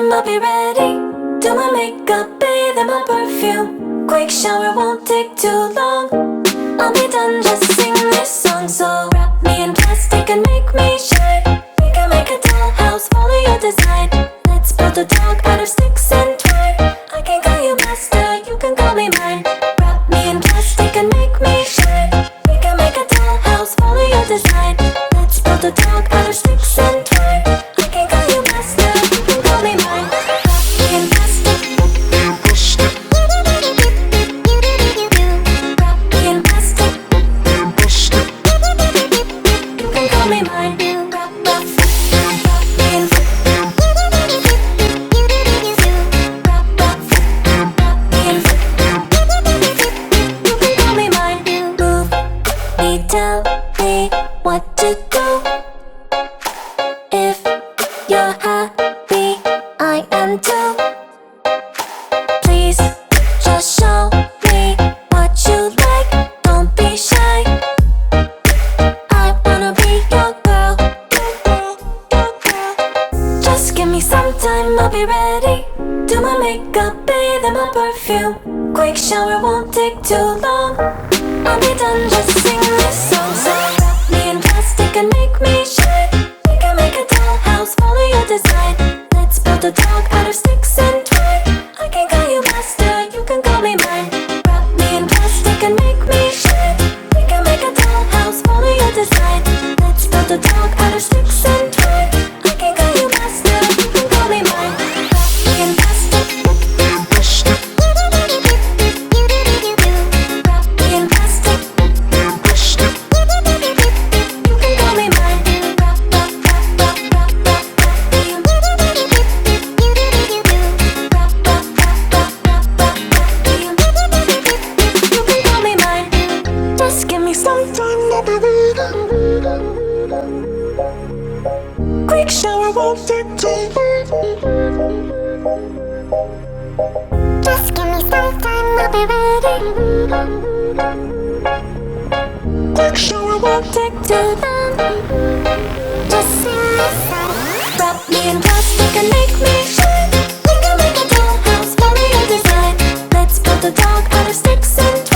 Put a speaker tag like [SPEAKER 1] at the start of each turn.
[SPEAKER 1] sometime I'll be ready. Do my makeup, bathe in my perfume. Quick shower won't take too long. I'll be done, just sing this song. So wrap me in plastic and make me shine. We can make a dollhouse, follow your design. Let's build a dog out of sticks and twine. I can call you master, you can call me mine. Wrap me in plastic and make me shine. We can make a dollhouse, follow your design. Let's build a dog out of sticks and twine. I can call you master, you can call me mine. Wrap me in plastic. Wrap me in plastic. You can call me mine. Wrap me in tell me what to do. If you're happy, I am too. Please just show me what you like. Don't be shy. I wanna be your girl. Just give me some time, I'll be ready. Do my makeup, bathe in my perfume. Quick shower won't take too long. I'll be done, just sing this song. So wrap me in plastic and make me shine. We can make a dollhouse, follow your design. Let's build a dog out of sticks and twine. I can call you master, you can call me mine. Wrap me in plastic and make me shine. We can make a dollhouse, follow your design. Let's build a dog out of sticks and twine. I can call you master, you can call me mine. Wrap me in plastic. Quick shower won't take too long. Just give me some time, I'll be ready. Quick shower won't take too long. Just sing this song. Wrap me in plastic and make me shine. We can make a dollhouse, follow your design. Let's build a dog out of sticks and